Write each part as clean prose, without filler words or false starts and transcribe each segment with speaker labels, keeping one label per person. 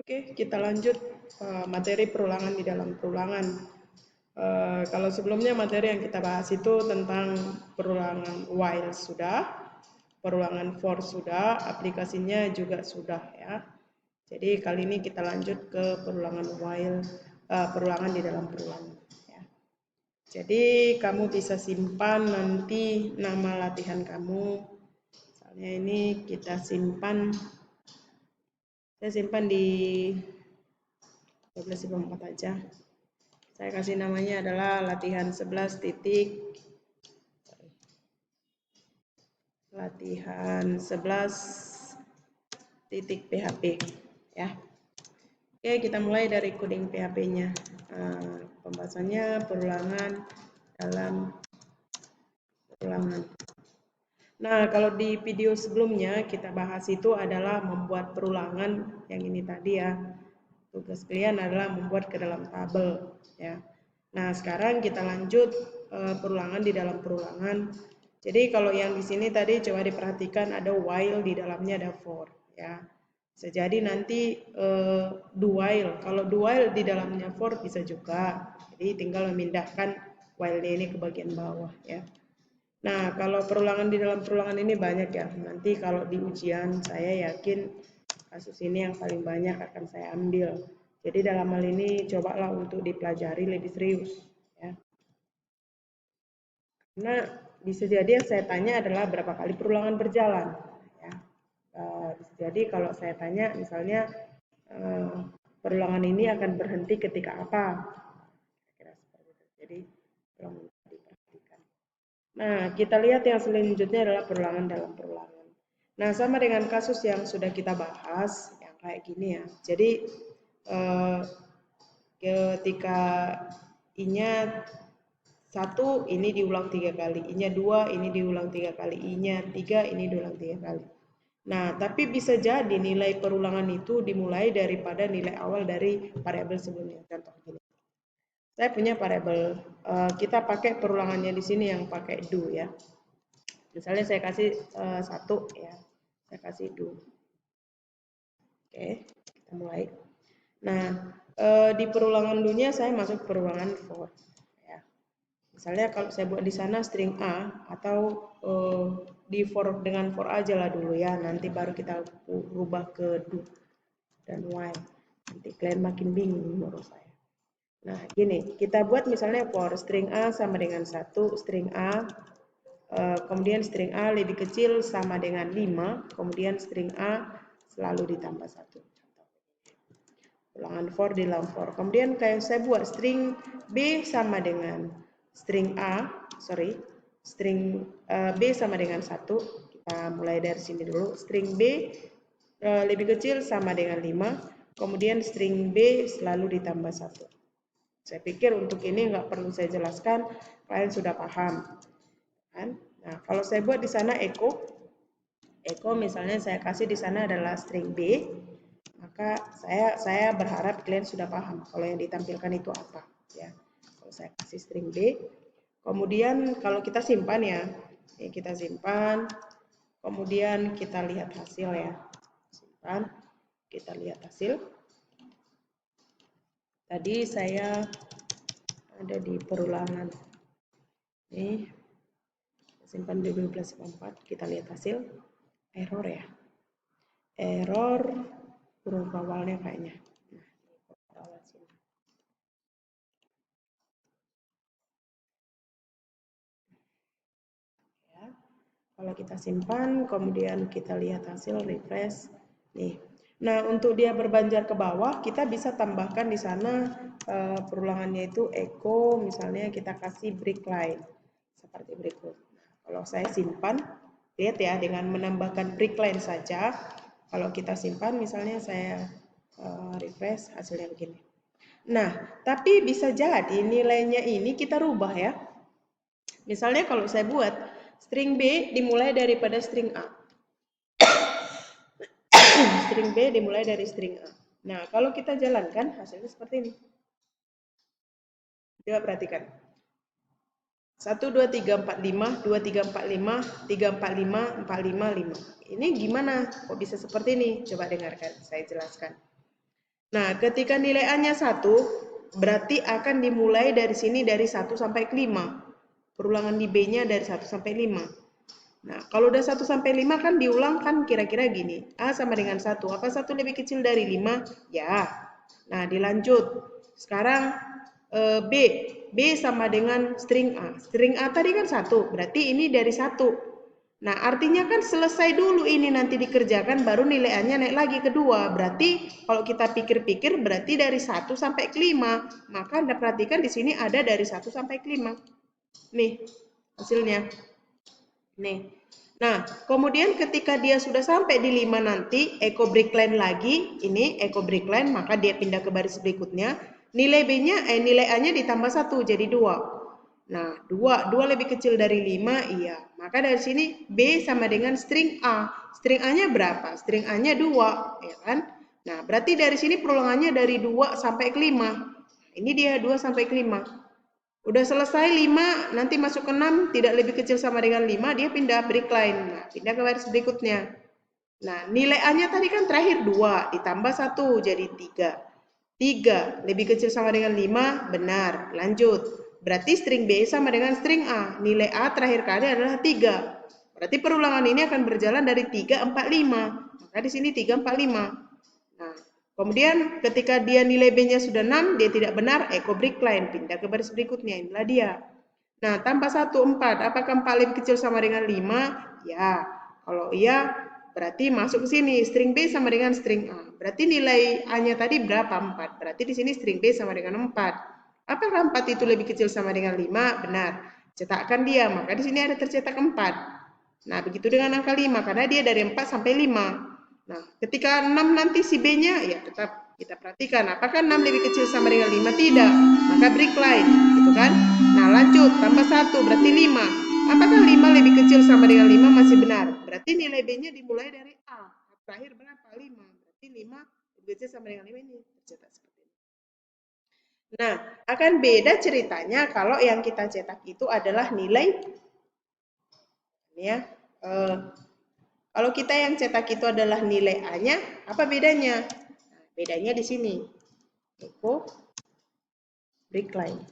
Speaker 1: Oke, kita lanjut materi perulangan di dalam perulangan. Kalau sebelumnya materi yang kita bahas itu tentang perulangan while sudah, perulangan for sudah, aplikasinya juga sudah ya. Jadi kali ini kita lanjut ke perulangan while, perulangan di dalam perulangan. Ya. Jadi kamu bisa simpan nanti nama latihan kamu. Misalnya ini kita simpan, saya simpan di 12.4 aja. Saya kasih namanya adalah latihan 11 titik, latihan 11 titik PHP ya. Oke, kita mulai dari coding PHP-nya. Pembahasannya perulangan dalam perulangan. Nah, kalau di video sebelumnya kita bahas itu adalah membuat perulangan yang ini tadi ya. Tugas kalian adalah membuat ke dalam tabel ya. Nah, sekarang kita lanjut perulangan di dalam perulangan. Jadi kalau yang di sini tadi coba diperhatikan ada while, di dalamnya ada for ya. Bisa jadi nanti do while. Kalau do while di dalamnya for bisa juga. Jadi tinggal memindahkan while-nya ini ke bagian bawah ya. Nah, kalau perulangan di dalam perulangan ini banyak ya. Nanti kalau di ujian saya yakin kasus ini yang paling banyak akan saya ambil. Jadi dalam hal ini cobalah untuk dipelajari lebih serius ya. Karena bisa jadi yang saya tanya adalah berapa kali perulangan berjalan ya. Bisa jadi kalau saya tanya misalnya perulangan ini akan berhenti ketika apa? Kira-kira seperti itu. Jadi tolong diperhatikan. Nah, kita lihat yang selanjutnya adalah perulangan dalam perulangan. Nah, sama dengan kasus yang sudah kita bahas, yang kayak gini ya. Jadi, ketika I-nya 1, ini diulang 3 kali. I-nya 2, ini diulang 3 kali. I-nya 3, ini diulang 3 kali. Nah, tapi bisa jadi nilai perulangan itu dimulai daripada nilai awal dari variabel sebelumnya. Contoh gini. Saya punya variabel, kita pakai perulangannya di sini yang pakai do ya. Misalnya saya kasih 1 ya, saya kasih do. Oke, kita mulai. Nah, di perulangan do-nya saya masuk perulangan for ya. Misalnya kalau saya buat di sana string a atau di for dengan for aja lah dulu ya, nanti baru kita rubah ke do dan while. Nanti kalian makin bingung menurut saya. Nah, gini, kita buat misalnya for string a sama dengan 1, string a, kemudian string a lebih kecil sama dengan 5, kemudian string a selalu ditambah 1. Ulangan for di dalam for. Kemudian kayak saya buat string b sama dengan string a, string b sama dengan 1. Kita mulai dari sini dulu. String b lebih kecil sama dengan 5, kemudian string b selalu ditambah 1. Saya pikir untuk ini nggak perlu saya jelaskan, kalian sudah paham. Kan? Nah, kalau saya buat di sana echo misalnya saya kasih di sana adalah string b, maka saya berharap kalian sudah paham kalau yang ditampilkan itu apa. Ya, kalau saya kasih string b, kemudian kalau kita simpan ya, kita simpan, kemudian kita lihat hasil ya, simpan, kita lihat hasil. Tadi saya ada di perulangan. Ini simpan di 12.4, kita lihat hasil. Error ya. Error huruf awalnya kayaknya. Nah, ya. Kalau kita simpan, kemudian kita lihat hasil, refresh. Nih. Nah, untuk dia berbanjar ke bawah, kita bisa tambahkan di sana perulangannya itu echo, misalnya kita kasih break line seperti berikut. Nah, kalau saya simpan, lihat ya, dengan menambahkan break line saja. Kalau kita simpan, misalnya saya refresh, hasilnya begini. Nah, tapi bisa jadi nilainya ini kita rubah ya. Misalnya kalau saya buat string B dimulai daripada string A. String B dimulai dari string A. Nah, kalau kita jalankan hasilnya seperti ini. Coba perhatikan. 1, 2, 3, 4, 5, 2, 3, 4, 5, 3, 4, 5, 4, 5, 5. Ini gimana? Kok bisa seperti ini? Coba dengarkan, saya jelaskan. Nah, ketika nilai A-nya 1, berarti akan dimulai dari sini dari 1 sampai ke 5. Perulangan di B-nya dari 1 sampai 5. Nah, kalau udah 1 sampai 5 kan diulang kan kira-kira gini. A sama dengan 1. Apa 1 lebih kecil dari 5? Ya. Nah, dilanjut. Sekarang B. B sama dengan string A. String A tadi kan 1. Berarti ini dari 1. Nah, artinya kan selesai dulu ini nanti dikerjakan baru nilai A-nya naik lagi ke 2. Berarti kalau kita pikir-pikir berarti dari 1 sampai ke 5. Maka Anda perhatikan di sini ada dari 1 sampai ke 5. Nih, hasilnya. Nih. Nah, kemudian ketika dia sudah sampai di 5 nanti, echo break line lagi, ini echo break line, maka dia pindah ke baris berikutnya. Nilai B-nya, nilai A-nya ditambah 1, jadi 2. Nah, 2 lebih kecil dari 5, iya. Maka dari sini B sama dengan string A. String A-nya berapa? String A-nya 2, ya kan? Nah, berarti dari sini perulangannya dari 2 sampai ke 5. Ini dia 2 sampai ke 5. Udah selesai 5, nanti masuk ke 6, tidak lebih kecil sama dengan 5, dia pindah break line. Nah, pindah ke baris berikutnya. Nah, nilai A-nya tadi kan terakhir 2, ditambah 1, jadi 3. 3 lebih kecil sama dengan 5, benar. Lanjut. Berarti string B sama dengan string A. Nilai A terakhir kali adalah 3. Berarti perulangan ini akan berjalan dari 3, 4, 5. Maka di sini 3, 4, 5. Nah, kemudian ketika dia nilai B-nya sudah 6, dia tidak benar, echo break line, pindah ke baris berikutnya, inilah dia. Nah, tambah 1, 4. Apakah 4 lebih kecil sama dengan 5? Ya. Kalau iya, berarti masuk ke sini. String B sama dengan string A. Berarti nilai A-nya tadi berapa? 4. Berarti di sini string B sama dengan 4. Apakah 4 itu lebih kecil sama dengan 5? Benar. Cetakkan dia, maka di sini ada tercetak 4. Nah, begitu dengan angka 5, karena dia dari 4 sampai 5. Nah, ketika 6 nanti si B-nya, ya tetap kita perhatikan. Apakah 6 lebih kecil sama dengan 5? Tidak. Maka break line, gitu kan? Nah, lanjut. Tambah 1, berarti 5. Apakah 5 lebih kecil sama dengan 5? Masih benar. Berarti nilai B-nya dimulai dari A. Terakhir berapa? 5. Berarti 5 lebih kecil sama dengan 5 ini. Tercetak seperti ini. Nah, akan beda ceritanya kalau yang kita cetak itu adalah nilai ini ya. Kalau kita yang cetak itu adalah nilai A-nya, apa bedanya? Nah, bedanya di sini. Echo break line.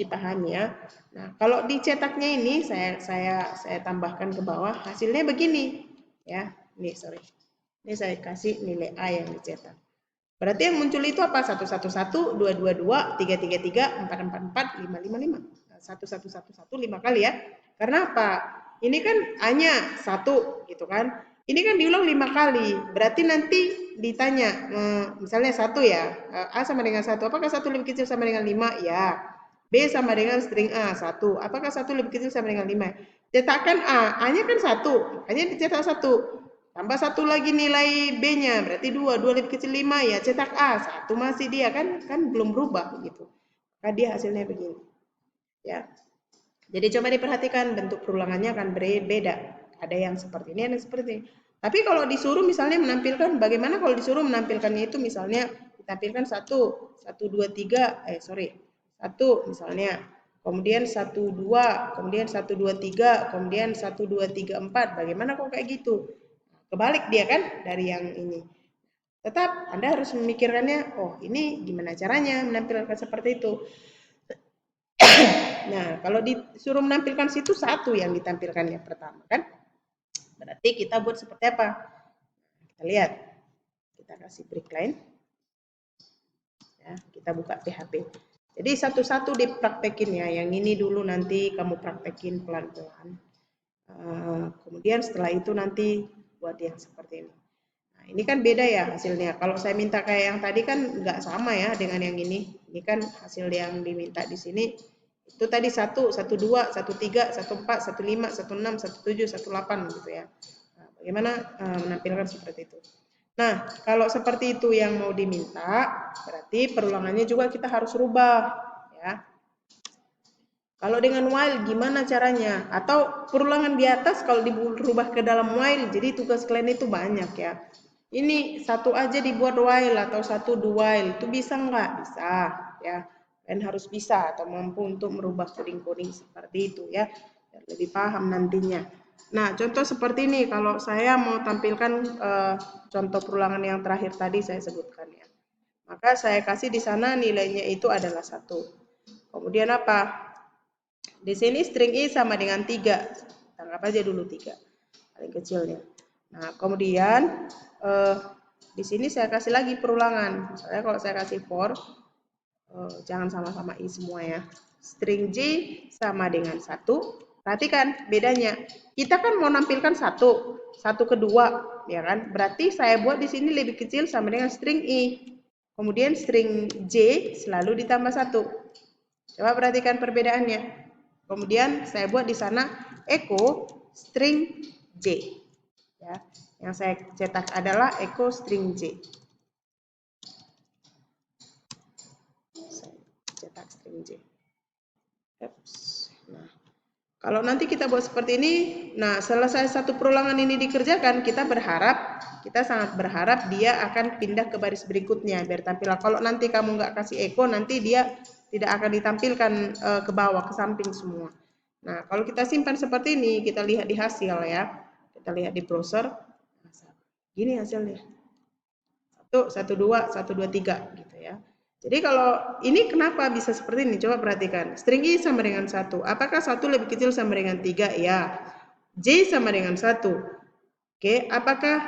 Speaker 1: Dipahami ya. Nah, kalau dicetaknya ini saya tambahkan ke bawah, hasilnya begini. Ya, ini sorry. Ini saya kasih nilai A yang dicetak. Berarti yang muncul itu apa? 111, 222, 333, 444, 555. 1111 5 kali ya. Karena apa? Ini kan A-nya 1 gitu kan. Ini kan diulang 5 kali. Berarti nanti ditanya, misalnya 1 ya. A sama dengan 1. Apakah 1 lebih kecil sama dengan 5? Ya. B sama dengan string A 1. Apakah 1 lebih kecil sama dengan 5? Cetakkan A. A-nya kan 1. Makanya dicetak 1. Tambah 1 lagi nilai B-nya, berarti 2. 2 lebih kecil 5, ya cetak A. 1 masih dia, kan belum berubah gitu. Maka dia hasilnya begini. Ya. Jadi coba diperhatikan, bentuk perulangannya akan berbeda. Ada yang seperti ini, ada yang seperti ini. Tapi kalau disuruh misalnya menampilkan, bagaimana kalau disuruh menampilkannya itu misalnya ditampilkan 1, 2, 3, 1 misalnya. Kemudian 1, 2, kemudian 1, 2, 3, kemudian 1, 2, 3, 4. Bagaimana kok kayak gitu? Kebalik dia kan dari yang ini. Tetap Anda harus memikirkannya, oh ini gimana caranya menampilkan seperti itu. Nah, kalau disuruh menampilkan situ 1 yang ditampilkan yang pertama kan. Berarti kita buat seperti apa? Kita lihat. Kita kasih break line. Ya, kita buka PHP. Jadi satu-satu dipraktekin ya. Yang ini dulu nanti kamu praktekin pelan-pelan. Kemudian setelah itu nanti buat yang seperti ini. Nah, ini kan beda ya hasilnya. Kalau saya minta kayak yang tadi kan nggak sama ya dengan yang ini. Ini kan hasil yang diminta di sini. Itu tadi 1, 1, 2, 1, 3, 1, 4, 1, 5, 1, 6, 1, 7, 1, 8 gitu ya. Nah, bagaimana menampilkan seperti itu. Nah, kalau seperti itu yang mau diminta, berarti perulangannya juga kita harus rubah ya. Kalau dengan while gimana caranya? Atau perulangan di atas kalau dirubah ke dalam while, jadi tugas kalian itu banyak ya. Ini 1 aja dibuat while atau 1 do while, itu bisa nggak? Bisa ya. Dan harus bisa atau mampu untuk merubah coding-coding seperti itu ya. Biar lebih paham nantinya. Nah, contoh seperti ini, kalau saya mau tampilkan contoh perulangan yang terakhir tadi saya sebutkan ya. Maka saya kasih di sana nilainya itu adalah 1. Kemudian apa? Di sini string i sama dengan 3. Anggap aja dulu 3, paling kecilnya. Nah, kemudian di sini saya kasih lagi perulangan. Misalnya kalau saya kasih for, jangan sama-sama i semua ya. String j sama dengan 1. Perhatikan bedanya. Kita kan mau nampilkan 1 ke 2, ya kan? Berarti saya buat di sini lebih kecil sama dengan string i. Kemudian string j selalu ditambah 1. Coba perhatikan perbedaannya. Kemudian saya buat di sana echo string j. Ya, yang saya cetak adalah echo string j. Saya cetak string j. Nah, kalau nanti kita buat seperti ini, nah selesai satu perulangan ini dikerjakan, kita sangat berharap dia akan pindah ke baris berikutnya biar tampil. Kalau nanti kamu nggak kasih echo, nanti dia tidak akan ditampilkan ke bawah, ke samping semua. Nah, kalau kita simpan seperti ini, kita lihat di hasil ya. Kita lihat di browser. Gini hasilnya. 1, 1, 2, 1, 2, 3 gitu ya. Jadi kalau ini kenapa bisa seperti ini? Coba perhatikan. String i sama dengan 1. Apakah 1 lebih kecil sama dengan 3? Ya. J sama dengan 1. Oke, apakah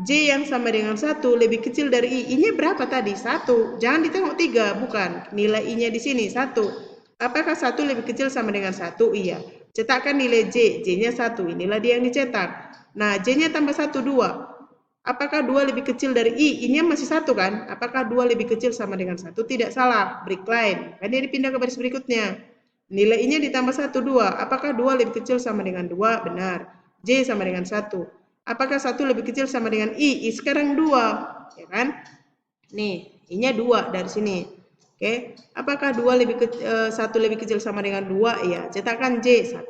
Speaker 1: J yang sama dengan 1 lebih kecil dari I? I-nya berapa tadi? 1. Jangan ditengok 3, bukan. Nilai I-nya di sini 1. Apakah 1 lebih kecil sama dengan 1? Iya. Cetakkan nilai J. J-nya 1. Inilah dia yang dicetak. Nah, J-nya tambah 1, 2. Apakah 2 lebih kecil dari I? I-nya masih 1 kan? Apakah 2 lebih kecil sama dengan 1? Tidak salah. Break line. Kan dia dipindah ke baris berikutnya. Nilai I-nya ditambah 1, 2. Apakah 2 lebih kecil sama dengan 2? Benar. J sama dengan 1. Apakah 1 lebih kecil sama dengan I? I sekarang 2. Ya kan? Nih, I-nya 2 dari sini. Oke. Apakah 1 lebih kecil sama dengan 2? Ya. Cetakkan J, 1.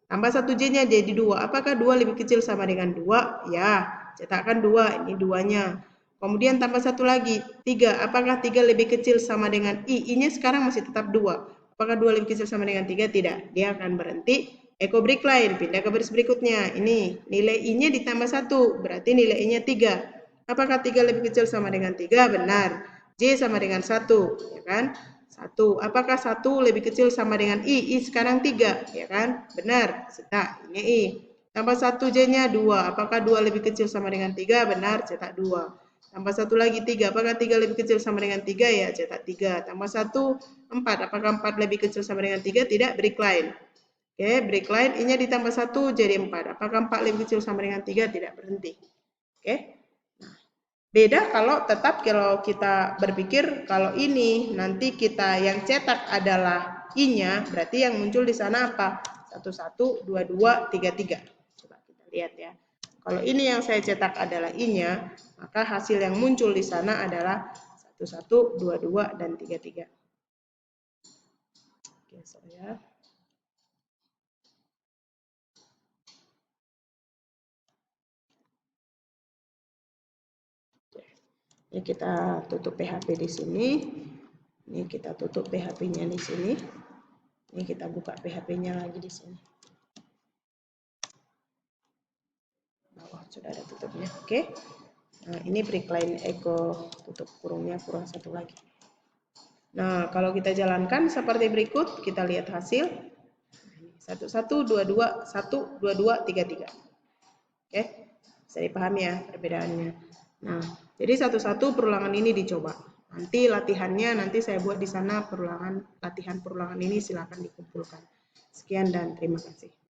Speaker 1: Tambah 1 J-nya jadi 2. Apakah 2 lebih kecil sama dengan 2? Ya. Cetakkan 2, ini 2-nya. Kemudian tambah 1 lagi, 3. Apakah 3 lebih kecil sama dengan I? I-nya sekarang masih tetap 2. Apakah 2 lebih kecil sama dengan 3? Tidak. Dia akan berhenti. Echo break line, pindah ke baris berikutnya. Ini, nilai I-nya ditambah 1. Berarti nilai I-nya 3. Apakah 3 lebih kecil sama dengan 3? Benar. J sama dengan 1. Ya kan? 1. Apakah 1 lebih kecil sama dengan I? I sekarang 3. Ya kan? Benar. Cetak. Ini I. Tambah 1 J-nya 2. Apakah 2 lebih kecil sama dengan 3? Benar, cetak 2. Tambah 1 lagi 3. Apakah 3 lebih kecil sama dengan 3? Ya, cetak 3. Tambah 1, 4. Apakah 4 lebih kecil sama dengan 3? Tidak, break line. Oke, break line. I-nya ditambah 1 jadi 4. Apakah 4 lebih kecil sama dengan 3? Tidak, berhenti. Oke. Nah, beda kalau kita berpikir kalau ini nanti kita yang cetak adalah I-nya, berarti yang muncul di sana apa? 1, 1, 2, 2, 3, 3. Lihat ya. Kalau ini yang saya cetak adalah I-nya, maka hasil yang muncul di sana adalah 1, 1, 2, 2, dan 3, 3. Oke, saya. Ini kita tutup PHP di sini. Ini kita tutup PHP-nya di sini. Ini kita buka PHP-nya lagi di sini. Bawah sudah ada tutupnya. Oke. Nah, ini break line echo, tutup kurungnya kurang 1 lagi. Nah, kalau kita jalankan seperti berikut, kita lihat hasil. 1, 1, 2, 2, 1, 2, 2, 3, 3. Oke, bisa dipahami ya perbedaannya. Nah, jadi satu-satu perulangan ini dicoba. Nanti latihannya, nanti saya buat di sana latihan perulangan ini silakan dikumpulkan. Sekian dan terima kasih.